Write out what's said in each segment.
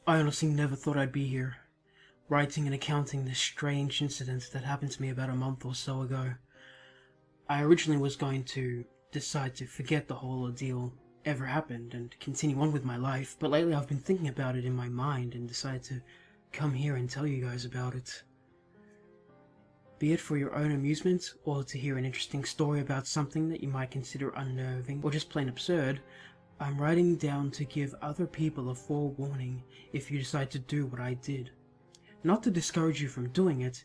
I honestly never thought I'd be here, writing and accounting this strange incident that happened to me about a month or so ago. I originally was going to decide to forget the whole ordeal ever happened and continue on with my life, but lately I've been thinking about it in my mind and decided to come here and tell you guys about it. Be it for your own amusement, or to hear an interesting story about something that you might consider unnerving or just plain absurd, I'm writing down to give other people a forewarning if you decide to do what I did. Not to discourage you from doing it,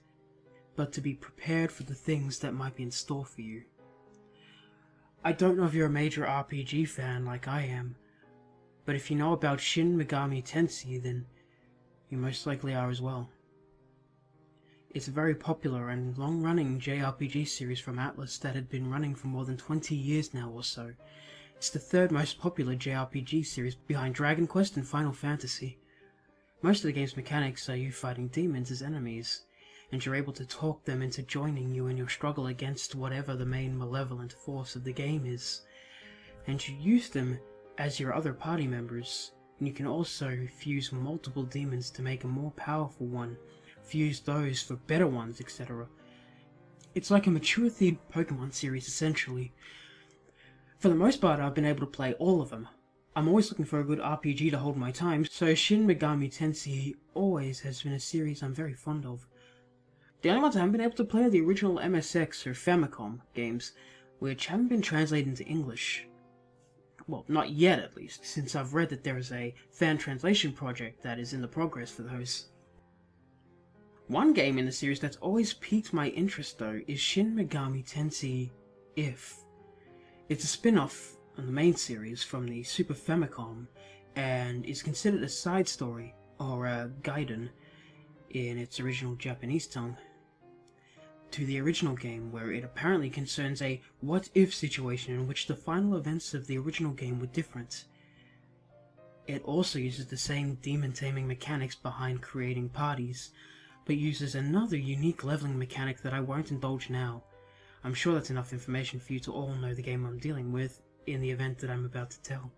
but to be prepared for the things that might be in store for you. I don't know if you're a major RPG fan like I am, but if you know about Shin Megami Tensei, then you most likely are as well. It's a very popular and long-running JRPG series from Atlas that had been running for more than 20 years now or so. It's the third most popular JRPG series behind Dragon Quest and Final Fantasy. Most of the game's mechanics are you fighting demons as enemies, and you're able to talk them into joining you in your struggle against whatever the main malevolent force of the game is. And you use them as your other party members, and you can also fuse multiple demons to make a more powerful one, fuse those for better ones, etc. It's like a mature-themed Pokemon series essentially. For the most part, I've been able to play all of them. I'm always looking for a good RPG to hold my time, so Shin Megami Tensei always has been a series I'm very fond of. The only ones I haven't been able to play are the original MSX or Famicom games, which haven't been translated into English. Well, not yet at least, since I've read that there is a fan translation project that is in the progress for those. One game in the series that's always piqued my interest though is Shin Megami Tensei If. It's a spin-off on the main series from the Super Famicom, and is considered a side story, or a gaiden, in its original Japanese tongue, to the original game, where it apparently concerns a what-if situation in which the final events of the original game were different. It also uses the same demon-taming mechanics behind creating parties, but uses another unique leveling mechanic that I won't indulge now. I'm sure that's enough information for you to all know the game I'm dealing with, in the event that I'm about to tell.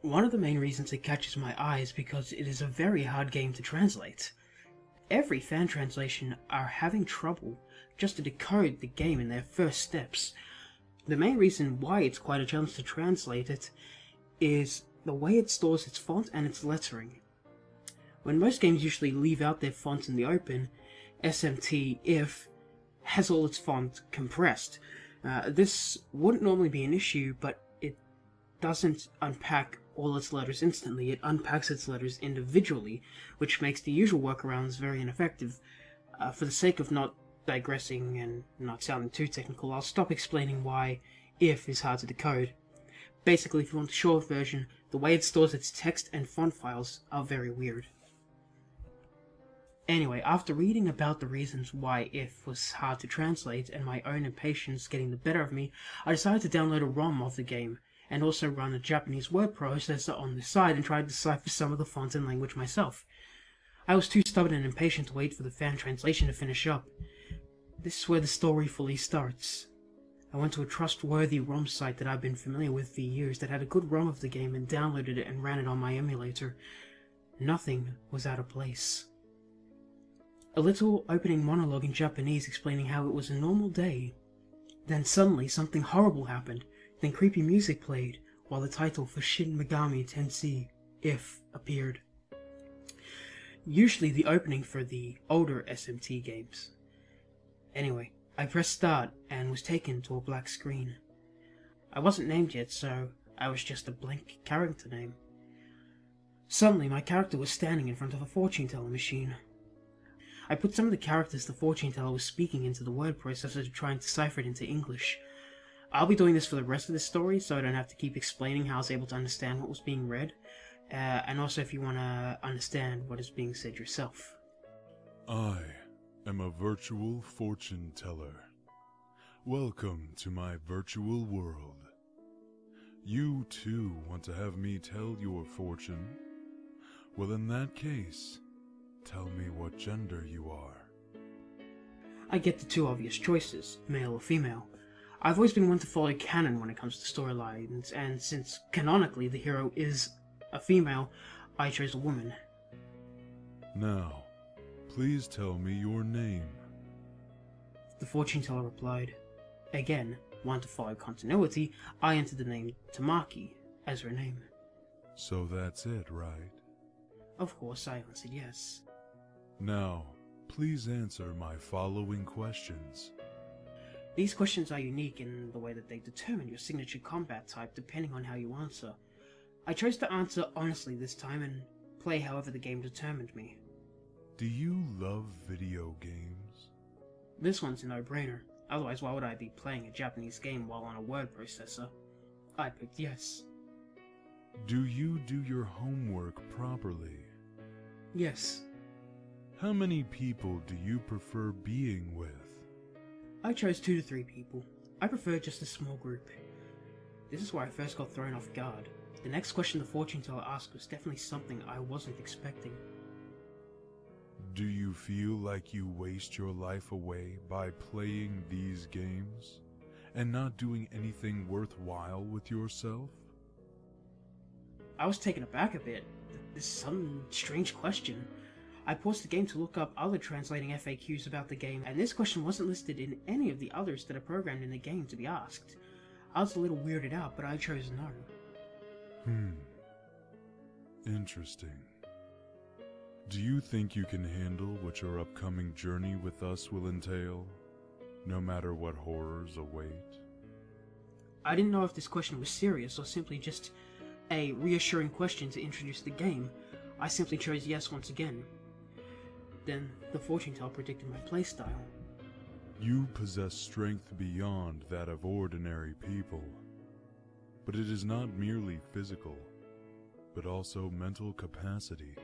One of the main reasons it catches my eye is because it is a very hard game to translate. Every fan translation are having trouble just to decode the game in their first steps. The main reason why it's quite a challenge to translate it is the way it stores its font and its lettering. When most games usually leave out their fonts in the open, SMT If has all its font compressed. This wouldn't normally be an issue, but it doesn't unpack all its letters instantly. It unpacks its letters individually, which makes the usual workarounds very ineffective. For the sake of not digressing and not sounding too technical, I'll stop explaining why If is hard to decode. Basically, if you want the short version, the way it stores its text and font files are very weird. Anyway, after reading about the reasons why If was hard to translate and my own impatience getting the better of me, I decided to download a ROM of the game, and also run a Japanese word processor on the side and try to decipher some of the font and language myself. I was too stubborn and impatient to wait for the fan translation to finish up. This is where the story fully starts. I went to a trustworthy ROM site that I've been familiar with for years that had a good ROM of the game and downloaded it and ran it on my emulator. Nothing was out of place. A little opening monologue in Japanese explaining how it was a normal day. Then suddenly something horrible happened, then creepy music played, while the title for Shin Megami Tensei If appeared. Usually the opening for the older SMT games. Anyway, I pressed start and was taken to a black screen. I wasn't named yet, so I was just a blank character name. Suddenly my character was standing in front of a fortune-teller machine. I put some of the characters the fortune teller was speaking into the word processor to try and decipher it into English. I'll be doing this for the rest of the story, so I don't have to keep explaining how I was able to understand what was being read, and also if you want to understand what is being said yourself. I am a virtual fortune teller. Welcome to my virtual world. You too want to have me tell your fortune? Well, in that case, tell me what gender you are. I get the two obvious choices, male or female. I've always been one to follow canon when it comes to storylines, and since canonically the hero is a female, I chose a woman. Now, please tell me your name. The fortune teller replied. Again, wanting to follow continuity, I entered the name Tamaki as her name. So that's it, right? Of course, I answered yes. Now, please answer my following questions. These questions are unique in the way that they determine your signature combat type depending on how you answer. I chose to answer honestly this time and play however the game determined me. Do you love video games? This one's a no-brainer, otherwise why would I be playing a Japanese game while on a word processor? I picked yes. Do you do your homework properly? Yes. How many people do you prefer being with? I chose 2 to 3 people. I prefer just a small group. This is where I first got thrown off guard. The next question the fortune teller asked was definitely something I wasn't expecting. Do you feel like you waste your life away by playing these games and not doing anything worthwhile with yourself? I was taken aback a bit. This is some strange question. I paused the game to look up other translating FAQs about the game, and this question wasn't listed in any of the others that are programmed in the game to be asked. I was a little weirded out, but I chose no. Interesting. Do you think you can handle what your upcoming journey with us will entail, no matter what horrors await? I didn't know if this question was serious or simply just a reassuring question to introduce the game. I simply chose yes once again. Then the fortune teller predicted my playstyle. You possess strength beyond that of ordinary people, but it is not merely physical, but also mental capacity.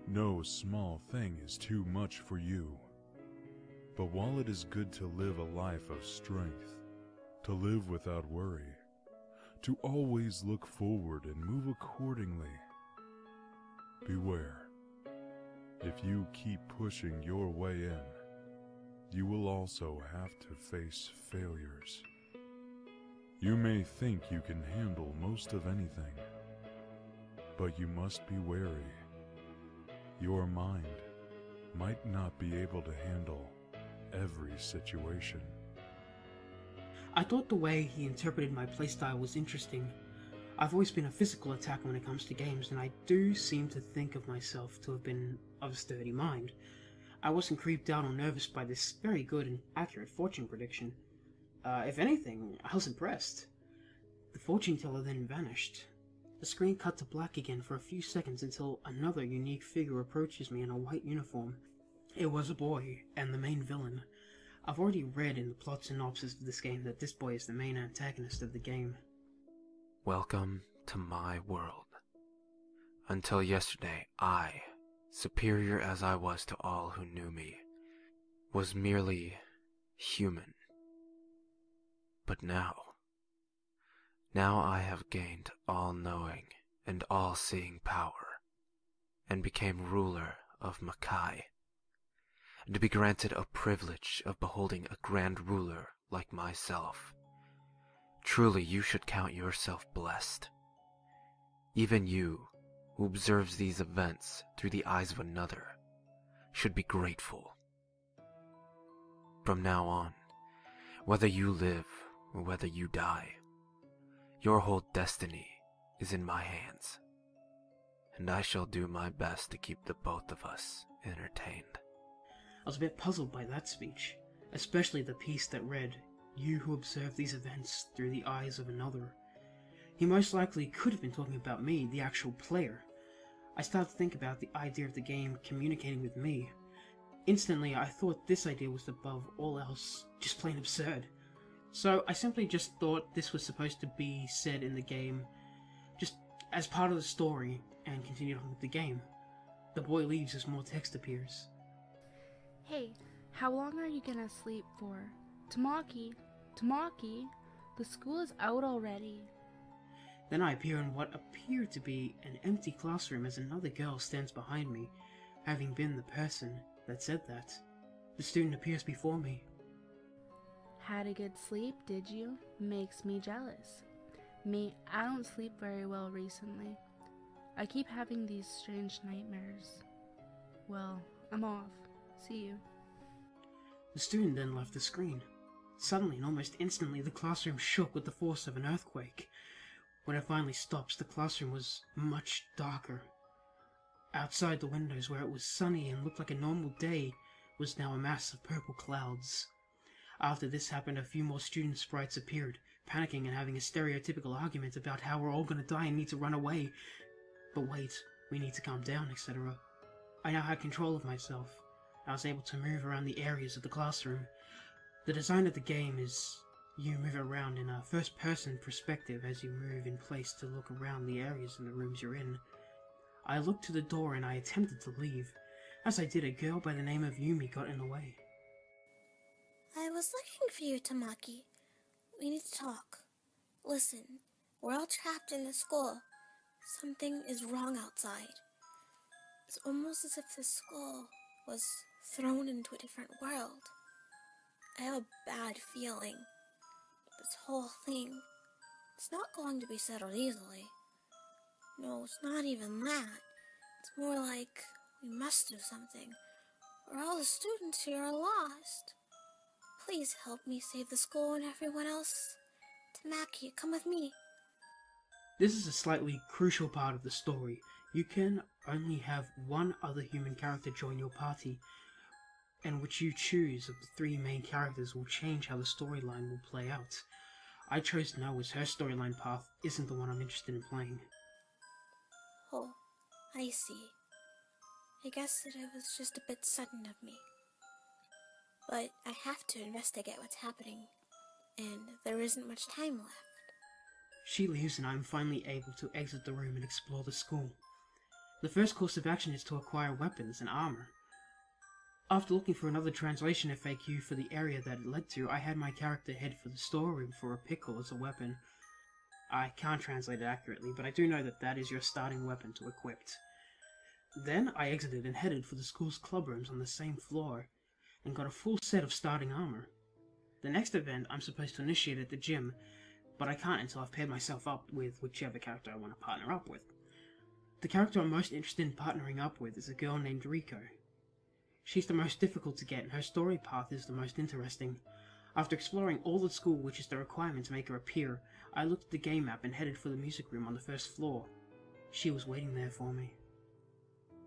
No small thing is too much for you. But while it is good to live a life of strength, to live without worry, to always look forward and move accordingly, beware. If you keep pushing your way in, you will also have to face failures. You may think you can handle most of anything, but you must be wary. Your mind might not be able to handle every situation. I thought the way he interpreted my playstyle was interesting. I've always been a physical attacker when it comes to games, and I do seem to think of myself to have been of a sturdy mind. I wasn't creeped out or nervous by this very good and accurate fortune prediction. If anything, I was impressed. The fortune teller then vanished. The screen cut to black again for a few seconds until another unique figure approaches me in a white uniform. It was a boy, and the main villain. I've already read in the plot synopsis of this game that this boy is the main antagonist of the game. Welcome to my world. Until yesterday, I, superior as I was to all who knew me, was merely human. But now I have gained all-knowing and all-seeing power, and became ruler of Makai, and to be granted a privilege of beholding a grand ruler like myself. Truly you should count yourself blessed. Even you, who observes these events through the eyes of another, should be grateful. From now on, whether you live or whether you die, your whole destiny is in my hands, and I shall do my best to keep the both of us entertained. I was a bit puzzled by that speech, especially the piece that read, "You who observe these events through the eyes of another." He most likely could have been talking about me, the actual player. I started to think about the idea of the game communicating with me. Instantly, I thought this idea was above all else just plain absurd. So I simply just thought this was supposed to be said in the game, just as part of the story, and continued on with the game. The boy leaves as more text appears. Hey, how long are you gonna sleep for? Tamaki, the school is out already. Then I appear in what appeared to be an empty classroom as another girl stands behind me, having been the person that said that. The student appears before me. Had a good sleep, did you? Makes me jealous. Me, I don't sleep very well recently. I keep having these strange nightmares. Well, I'm off. See you. The student then left the screen. Suddenly and almost instantly, the classroom shook with the force of an earthquake. When it finally stops, the classroom was much darker. Outside the windows, where it was sunny and looked like a normal day, was now a mass of purple clouds. After this happened, a few more student sprites appeared, panicking and having a stereotypical argument about how we're all gonna die and need to run away. But wait, we need to calm down, etc. I now had control of myself. I was able to move around the areas of the classroom. The design of the game is you move around in a first-person perspective as you move in place to look around the areas in the rooms you're in. I looked to the door and I attempted to leave. As I did, a girl by the name of Yumi got in the way. I was looking for you, Tamaki. We need to talk. Listen, we're all trapped in the school. Something is wrong outside. It's almost as if the school was thrown into a different world. I have a bad feeling. This whole thing, it's not going to be settled easily. No, it's not even that. It's more like we must do something, or all the students here are lost. Please help me save the school and everyone else. Tamaki, come with me. This is a slightly crucial part of the story. You can only have one other human character join your party, and which you choose of the three main characters will change how the storyline will play out. I chose No as her storyline path isn't the one I'm interested in playing. Oh, I see. I guess that it was just a bit sudden of me. But I have to investigate what's happening, and there isn't much time left. She leaves and I'm finally able to exit the room and explore the school. The first course of action is to acquire weapons and armor. After looking for another translation FAQ for the area that it led to, I had my character head for the storeroom for a pickle as a weapon. I can't translate it accurately, but I do know that that is your starting weapon to equip. Then I exited and headed for the school's club rooms on the same floor, and got a full set of starting armor. The next event I'm supposed to initiate at the gym, but I can't until I've paired myself up with whichever character I want to partner up with. The character I'm most interested in partnering up with is a girl named Riko. She's the most difficult to get and her story path is the most interesting. After exploring all the school, which is the requirement to make her appear, I looked at the game map and headed for the music room on the first floor. She was waiting there for me.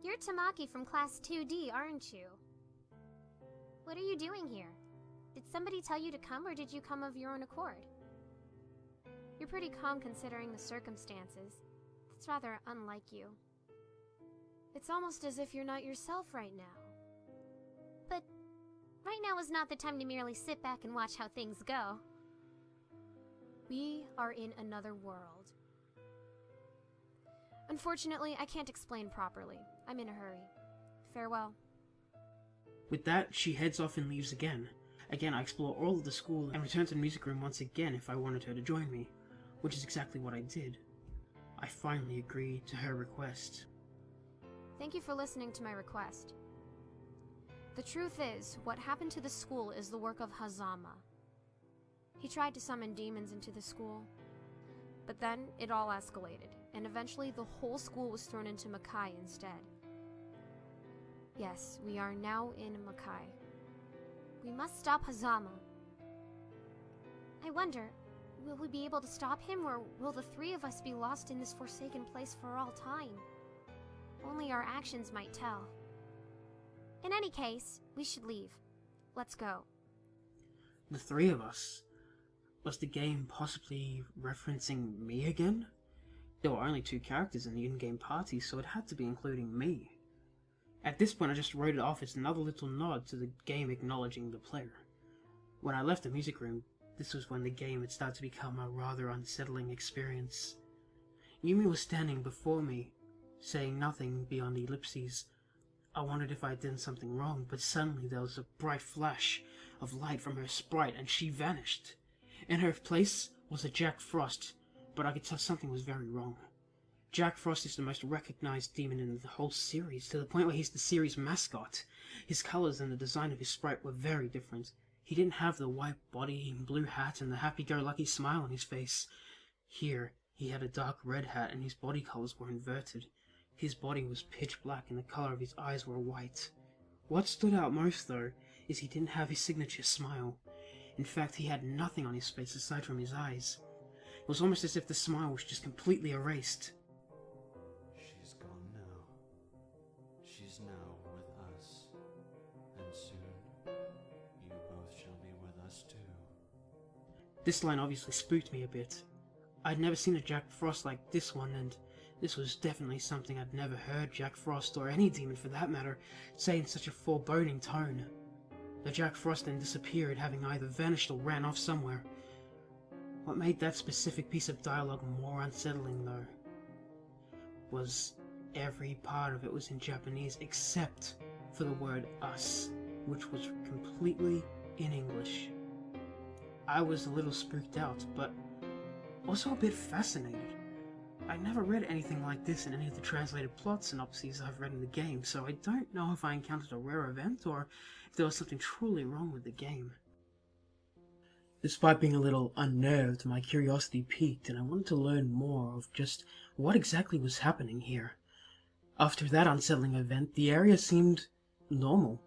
You're Tamaki from Class 2D, aren't you? What are you doing here? Did somebody tell you to come, or did you come of your own accord? You're pretty calm considering the circumstances. That's rather unlike you. It's almost as if you're not yourself right now. But right now is not the time to merely sit back and watch how things go. We are in another world. Unfortunately, I can't explain properly. I'm in a hurry. Farewell. With that, she heads off and leaves again. Again, I explore all of the school and return to the music room once again if I wanted her to join me, which is exactly what I did. I finally agreed to her request. Thank you for listening to my request. The truth is, what happened to the school is the work of Hazama. He tried to summon demons into the school, but then it all escalated, and eventually the whole school was thrown into Makai instead. Yes, we are now in Makai. We must stop Hazama. I wonder, will we be able to stop him, or will the three of us be lost in this forsaken place for all time? Only our actions might tell. In any case, we should leave. Let's go. The three of us? Was the game possibly referencing me again? There were only two characters in the in-game party, so it had to be including me. At this point I just wrote it off as another little nod to the game acknowledging the player. When I left the music room, this was when the game had started to become a rather unsettling experience. Yumi was standing before me, saying nothing beyond ellipses. I wondered if I had done something wrong, but suddenly there was a bright flash of light from her sprite and she vanished. In her place was a Jack Frost, but I could tell something was very wrong. Jack Frost is the most recognized demon in the whole series, to the point where he's the series mascot. His colors and the design of his sprite were very different. He didn't have the white body and blue hat and the happy-go-lucky smile on his face. Here, he had a dark red hat and his body colors were inverted. His body was pitch black and the color of his eyes were white. What stood out most, though, is he didn't have his signature smile. In fact, he had nothing on his face aside from his eyes. It was almost as if the smile was just completely erased. She's gone now. She's now with us. And soon, you both shall be with us too. This line obviously spooked me a bit. I'd never seen a Jack Frost like this one, and this was definitely something I'd never heard Jack Frost, or any demon for that matter, say in such a foreboding tone. The Jack Frost then disappeared, having either vanished or ran off somewhere. What made that specific piece of dialogue more unsettling, though, was every part of it was in Japanese except for the word us, which was completely in English. I was a little spooked out, but also a bit fascinated. I never read anything like this in any of the translated plot synopses I've read in the game, so I don't know if I encountered a rare event or if there was something truly wrong with the game. Despite being a little unnerved, my curiosity piqued and I wanted to learn more of just what exactly was happening here. After that unsettling event, the area seemed normal.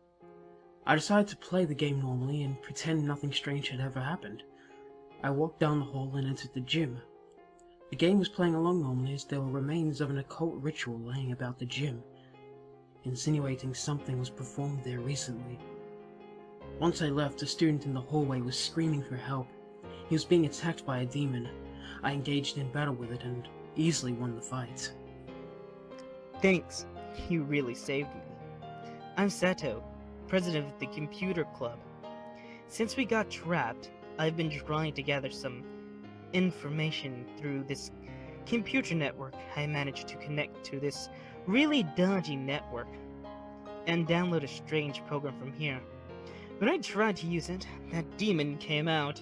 I decided to play the game normally and pretend nothing strange had ever happened. I walked down the hall and entered the gym. The game was playing along normally as there were remains of an occult ritual laying about the gym, insinuating something was performed there recently. Once I left, a student in the hallway was screaming for help. He was being attacked by a demon. I engaged in battle with it and easily won the fight. Thanks, you really saved me. I'm Sato, president of the computer club. Since we got trapped, I've been trying to gather some information through this computer network. I managed to connect to this really dodgy network and download a strange program from here. When I tried to use it, that demon came out.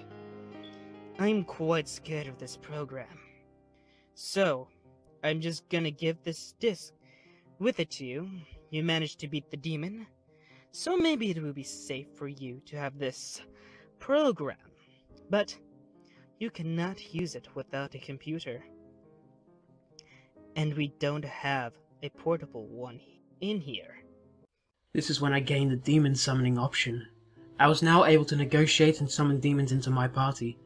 I'm quite scared of this program. So, I'm just gonna give this disc with it to you. You managed to beat the demon, so maybe it will be safe for you to have this program. But you cannot use it without a computer. And we don't have a portable one in here. This is when I gained the demon summoning option. I was now able to negotiate and summon demons into my party.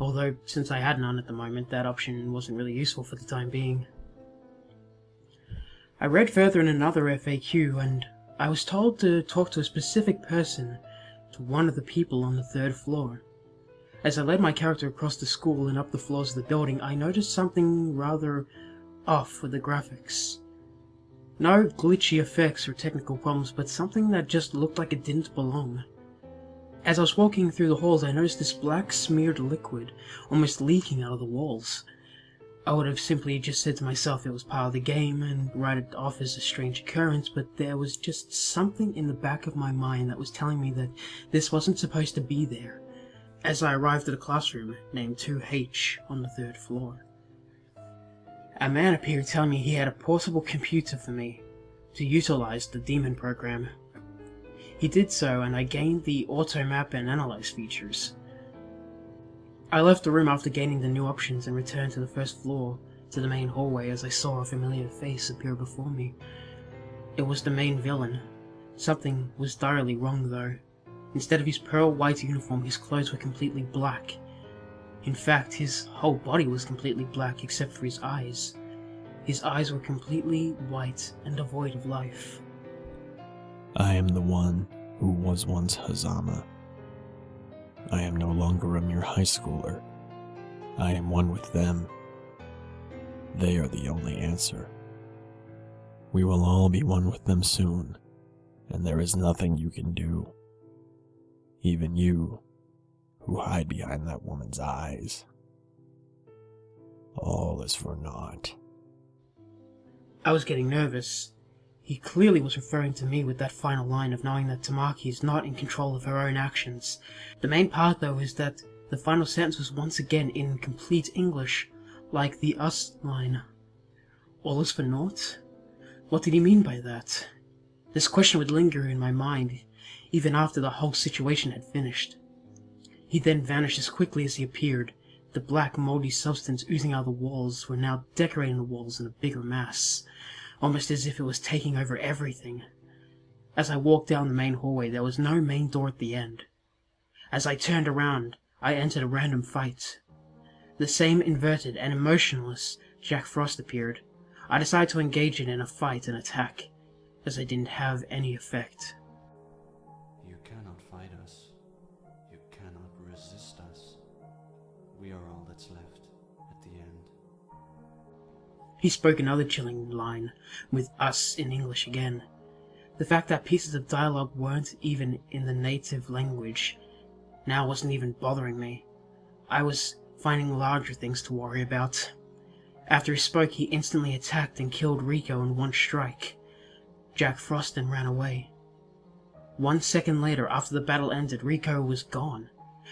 Although, since I had none at the moment, that option wasn't really useful for the time being. I read further in another FAQ, and I was told to talk to a specific person, to one of the people on the 3rd floor. As I led my character across the school and up the floors of the building, I noticed something rather off with the graphics. No glitchy effects or technical problems, but something that just looked like it didn't belong. As I was walking through the halls, I noticed this black smeared liquid almost leaking out of the walls. I would have simply just said to myself it was part of the game and write it off as a strange occurrence, but there was just something in the back of my mind that was telling me that this wasn't supposed to be there. As I arrived at a classroom named 2H on the 3rd floor, a man appeared telling me he had a portable computer for me to utilize the demon program. He did so, and I gained the auto map and analyze features. I left the room after gaining the new options and returned to the 1st floor to the main hallway as I saw a familiar face appear before me. It was the main villain. Something was direly wrong though. Instead of his pearl white uniform, his clothes were completely black. In fact, his whole body was completely black except for his eyes. His eyes were completely white and devoid of life. I am the one who was once Hazama. I am no longer a mere high schooler. I am one with them. They are the only answer. We will all be one with them soon, and there is nothing you can do. Even you, who hide behind that woman's eyes. All is for naught. I was getting nervous. He clearly was referring to me with that final line of knowing that Tamaki is not in control of her own actions. The main part though is that the final sentence was once again in complete English, like the us line. All is for naught? What did he mean by that? This question would linger in my mind, even after the whole situation had finished. He then vanished as quickly as he appeared. The black moldy substance oozing out of the walls were now decorating the walls in a bigger mass. almost as if it was taking over everything. As I walked down the main hallway, there was no main door at the end. As I turned around, I entered a random fight. The same inverted and emotionless Jack Frost appeared. I decided to engage it in a fight and attack, as I didn't have any effect. You cannot fight us. You cannot resist us. We are all that's left at the end. He spoke another chilling line, with us in English again. The fact that pieces of dialogue weren't even in the native language now wasn't even bothering me. I was finding larger things to worry about. After he spoke, he instantly attacked and killed Rico in one strike. Jack Frost then ran away. 1 second later, after the battle ended, Rico was gone.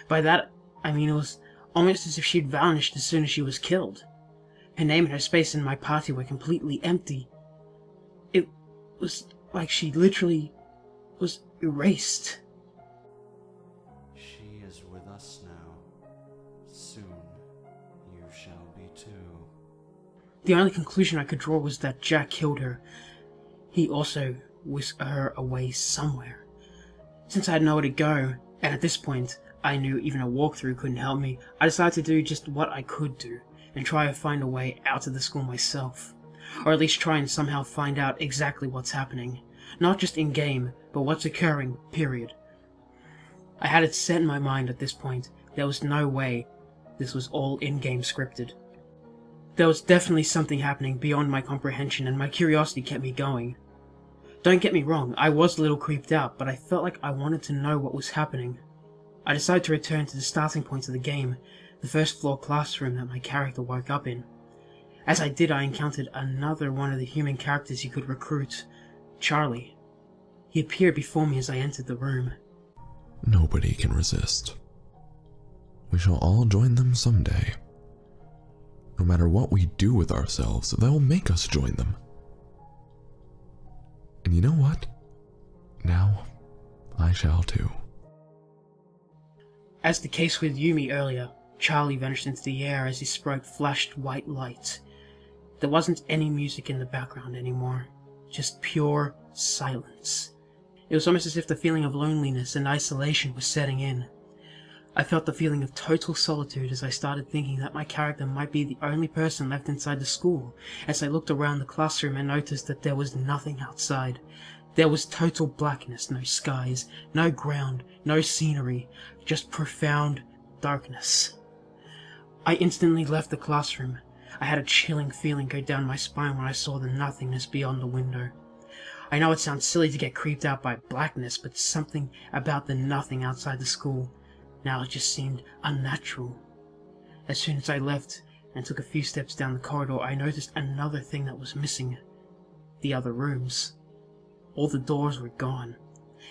By that, I mean it was almost as if she'd vanished as soon as she was killed. Her name and her space in my party were completely empty. It was like she literally was erased. She is with us now. Soon you shall be too. The only conclusion I could draw was that Jack killed her. He also whisked her away somewhere. Since I had nowhere to go, and at this point I knew even a walkthrough couldn't help me, I decided to do just what I could do, and try to find a way out of the school myself. Or at least try and somehow find out exactly what's happening. Not just in-game, but what's occurring, period. I had it set in my mind at this point, there was no way this was all in-game scripted. There was definitely something happening beyond my comprehension, and my curiosity kept me going. Don't get me wrong, I was a little creeped out, but I felt like I wanted to know what was happening. I decided to return to the starting point of the game, the first floor classroom that my character woke up in. As I did, I encountered another one of the human characters you could recruit, Charlie. He appeared before me as I entered the room. Nobody can resist. We shall all join them someday. No matter what we do with ourselves, they'll make us join them. And you know what? Now, I shall too. As the case with Yumi earlier, Charlie vanished into the air as his sprite flashed white light. There wasn't any music in the background anymore, just pure silence. It was almost as if the feeling of loneliness and isolation was setting in. I felt the feeling of total solitude as I started thinking that my character might be the only person left inside the school, as I looked around the classroom and noticed that there was nothing outside. There was total blackness, no skies, no ground, no scenery, just profound darkness. I instantly left the classroom. I had a chilling feeling go down my spine when I saw the nothingness beyond the window. I know it sounds silly to get creeped out by blackness, but something about the nothing outside the school now it just seemed unnatural. As soon as I left and took a few steps down the corridor, I noticed another thing that was missing. The other rooms. All the doors were gone.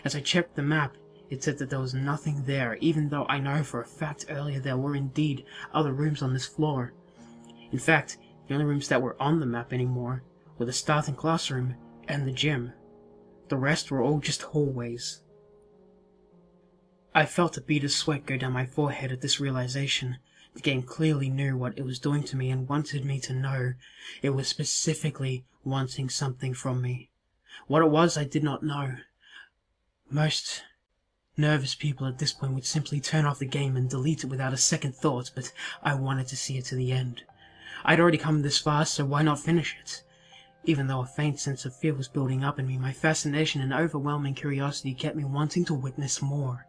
As I checked the map, it said that there was nothing there, even though I know for a fact earlier there were indeed other rooms on this floor. In fact, the only rooms that were on the map anymore were the starting classroom and the gym. The rest were all just hallways. I felt a bead of sweat go down my forehead at this realization. The game clearly knew what it was doing to me and wanted me to know. It was specifically wanting something from me. What it was, I did not know. Most nervous people at this point would simply turn off the game and delete it without a second thought, but I wanted to see it to the end. I'd already come this far, so why not finish it? Even though a faint sense of fear was building up in me, my fascination and overwhelming curiosity kept me wanting to witness more.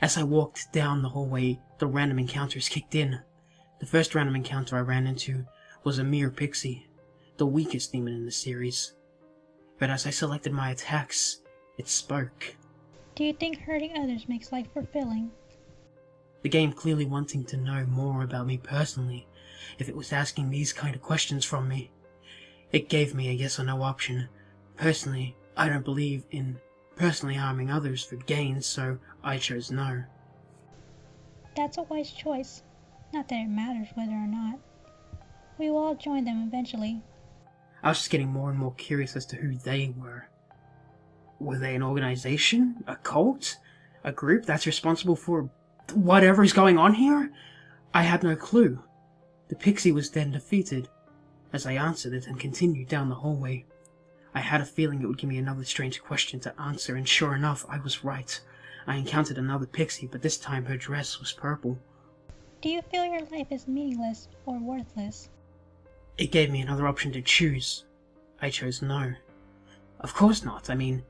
As I walked down the hallway, the random encounters kicked in. The first random encounter I ran into was a mere pixie, the weakest demon in the series. But as I selected my attacks, it spoke. Do you think hurting others makes life fulfilling? The game clearly wanting to know more about me personally, if it was asking these kind of questions from me. It gave me a yes or no option. Personally, I don't believe in personally harming others for gain, so I chose no. That's a wise choice. Not that it matters whether or not. We will all join them eventually. I was just getting more and more curious as to who they were. Were they an organization? A cult? A group that's responsible for whatever is going on here? I had no clue. The pixie was then defeated, as I answered it and continued down the hallway. I had a feeling it would give me another strange question to answer, and sure enough, I was right. I encountered another pixie, but this time her dress was purple. Do you feel your life is meaningless or worthless? It gave me another option to choose. I chose no. Of course not. I mean,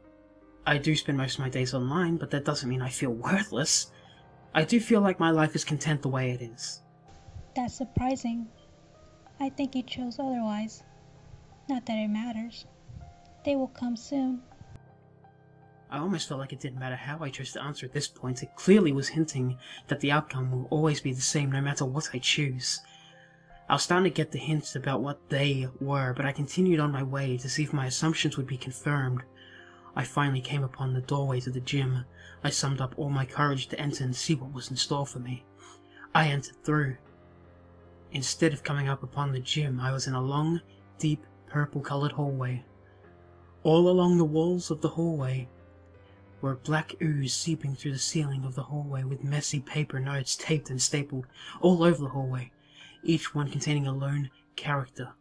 I do spend most of my days online, but that doesn't mean I feel worthless. I do feel like my life is content the way it is. That's surprising. I think you chose otherwise. Not that it matters. They will come soon. I almost felt like it didn't matter how I chose to answer at this point. It clearly was hinting that the outcome will always be the same no matter what I choose. I was starting to get the hints about what they were, but I continued on my way to see if my assumptions would be confirmed. I finally came upon the doorway to the gym. I summed up all my courage to enter and see what was in store for me. I entered through. Instead of coming up upon the gym, I was in a long, deep, purple-colored hallway. All along the walls of the hallway were black ooze seeping through the ceiling of the hallway with messy paper notes taped and stapled all over the hallway, each one containing a lone character.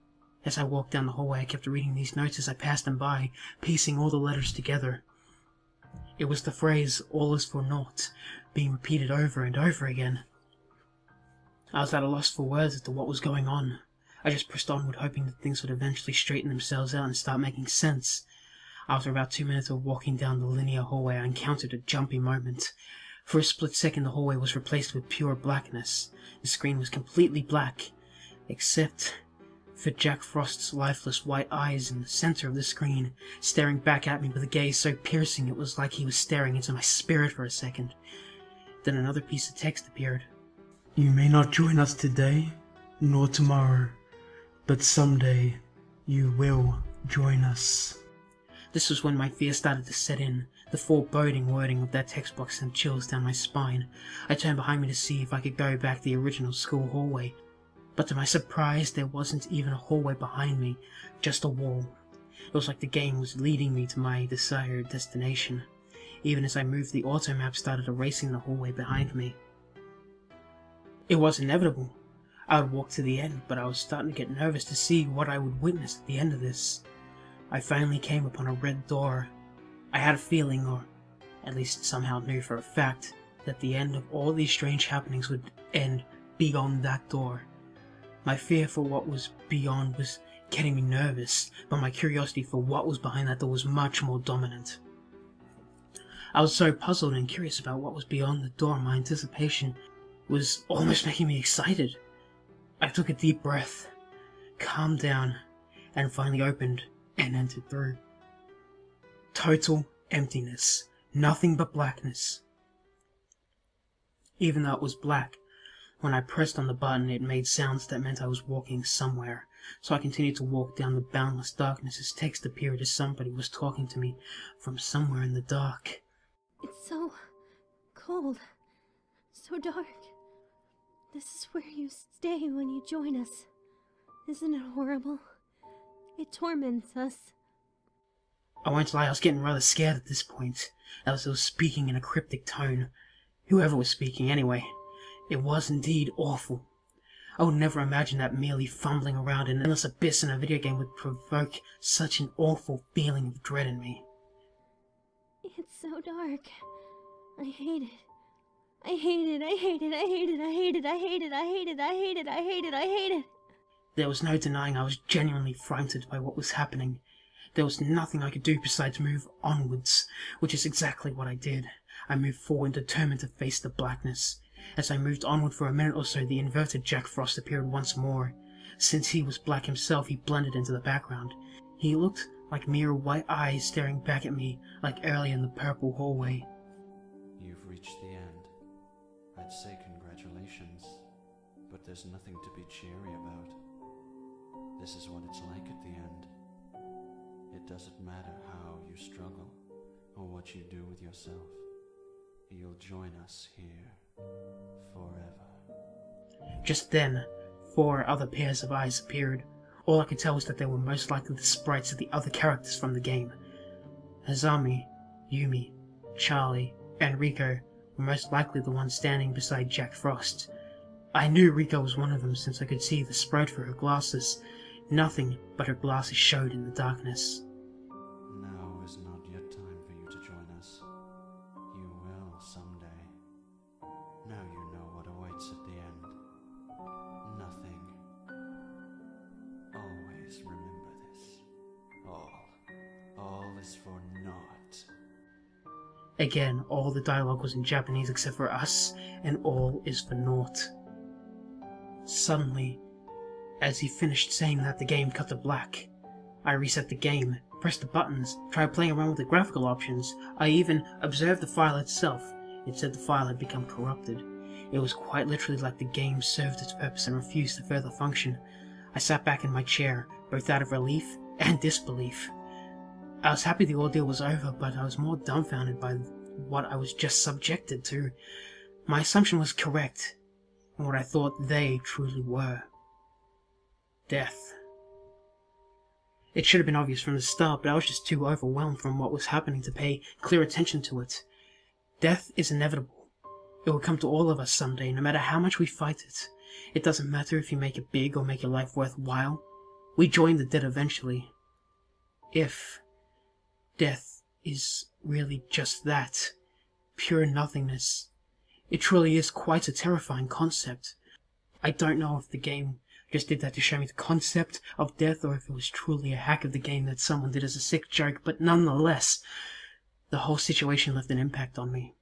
As I walked down the hallway, I kept reading these notes as I passed them by, piecing all the letters together. It was the phrase, "all is for naught," being repeated over and over again. I was at a loss for words as to what was going on. I just pressed onward, hoping that things would eventually straighten themselves out and start making sense. After about 2 minutes of walking down the linear hallway, I encountered a jumpy moment. For a split second, the hallway was replaced with pure blackness. The screen was completely black, except for Jack Frost's lifeless white eyes in the center of the screen, staring back at me with a gaze so piercing it was like he was staring into my spirit for a second. Then another piece of text appeared. "You may not join us today, nor tomorrow, but someday you will join us." This was when my fear started to set in. The foreboding wording of that text box sent chills down my spine. I turned behind me to see if I could go back the original school hallway. But to my surprise, there wasn't even a hallway behind me, just a wall. It was like the game was leading me to my desired destination. Even as I moved, the auto map started erasing the hallway behind me. It was inevitable. I would walk to the end, but I was starting to get nervous to see what I would witness at the end of this. I finally came upon a red door. I had a feeling, or at least somehow knew for a fact, that the end of all these strange happenings would end beyond that door. My fear for what was beyond was getting me nervous, but my curiosity for what was behind that door was much more dominant. I was so puzzled and curious about what was beyond the door, my anticipation was almost making me excited. I took a deep breath, calmed down, and finally opened and entered through. Total emptiness. Nothing but blackness. Even though it was black, when I pressed on the button it made sounds that meant I was walking somewhere, so I continued to walk down the boundless darkness as text appeared as somebody was talking to me from somewhere in the dark. "It's so cold, so dark. This is where you stay when you join us. Isn't it horrible? It torments us." I won't lie, I was getting rather scared at this point, as I was speaking in a cryptic tone. Whoever was speaking, anyway. It was indeed awful. I would never imagine that merely fumbling around in an endless abyss in a video game would provoke such an awful feeling of dread in me. "It's so dark. I hate it. I hate it, I hate it, I hate it, I hate it, I hate it, I hate it, I hate it, I hate it, I hate it." There was no denying I was genuinely frightened by what was happening. There was nothing I could do besides move onwards, which is exactly what I did. I moved forward, determined to face the blackness. As I moved onward for a minute or so, the inverted Jack Frost appeared once more. Since he was black himself, he blended into the background. He looked like mere white eyes staring back at me, like earlier in the purple hallway. "You've reached the end. I'd say congratulations, but there's nothing to be cheery about. This is what it's like at the end. It doesn't matter how you struggle, or what you do with yourself. You'll join us here, forever." Just then, 4 other pairs of eyes appeared. All I could tell was that they were most likely the sprites of the other characters from the game. Hazama, Yumi, Charlie, and Rico were most likely the ones standing beside Jack Frost. I knew Rico was one of them since I could see the sprite for her glasses. Nothing but her glasses showed in the darkness. is for naught. Again, all the dialogue was in Japanese except for us, and all is for naught. Suddenly, as he finished saying that, the game cut to black. I reset the game, pressed the buttons, tried playing around with the graphical options. I even observed the file itself. It said the file had become corrupted. It was quite literally like the game served its purpose and refused to further function. I sat back in my chair, both out of relief and disbelief. I was happy the ordeal was over, but I was more dumbfounded by what I was just subjected to. My assumption was correct, and what I thought they truly were. Death. It should have been obvious from the start, but I was just too overwhelmed from what was happening to pay clear attention to it. Death is inevitable. It will come to all of us someday, no matter how much we fight it. It doesn't matter if you make it big or make your life worthwhile. We join the dead eventually. If death is really just that, pure nothingness, it truly is quite a terrifying concept. I don't know if the game just did that to show me the concept of death, or if it was truly a hack of the game that someone did as a sick joke, but nonetheless, the whole situation left an impact on me.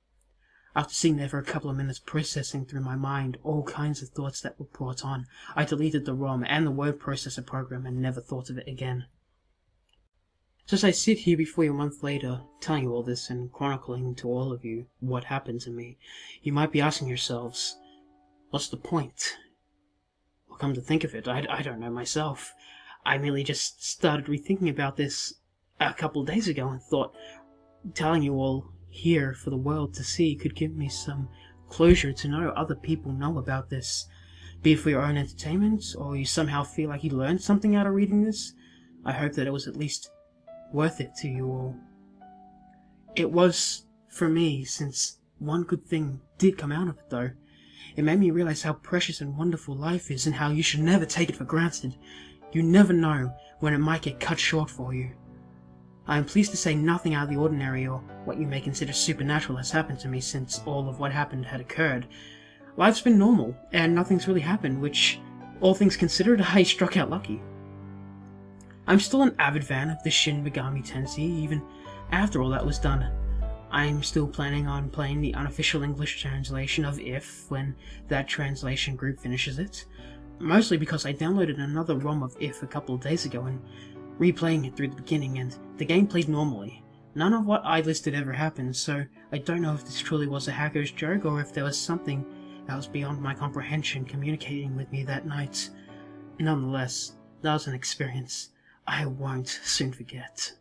After sitting there for a couple of minutes processing through my mind all kinds of thoughts that were brought on, I deleted the ROM and the word processor program and never thought of it again. So as I sit here before you a month later, telling you all this and chronicling to all of you what happened to me, you might be asking yourselves, what's the point? Well, come to think of it, I don't know myself. I merely just started rethinking about this a couple of days ago and thought telling you all here for the world to see could give me some closure to know other people know about this, be it for your own entertainment, or you somehow feel like you learned something out of reading this. I hope that it was at least worth it to you all. It was for me, since one good thing did come out of it though. It made me realize how precious and wonderful life is and how you should never take it for granted. You never know when it might get cut short for you. I am pleased to say nothing out of the ordinary or what you may consider supernatural has happened to me since all of what happened had occurred. Life's been normal, and nothing's really happened, which, all things considered, I struck out lucky. I'm still an avid fan of the Shin Megami Tensei, even after all that was done. I'm still planning on playing the unofficial English translation of If when that translation group finishes it, mostly because I downloaded another ROM of If a couple of days ago and replaying it through the beginning, and the game played normally. None of what I listed ever happened, so I don't know if this truly was a hacker's joke or if there was something that was beyond my comprehension communicating with me that night. Nonetheless, that was an experience I won't soon forget.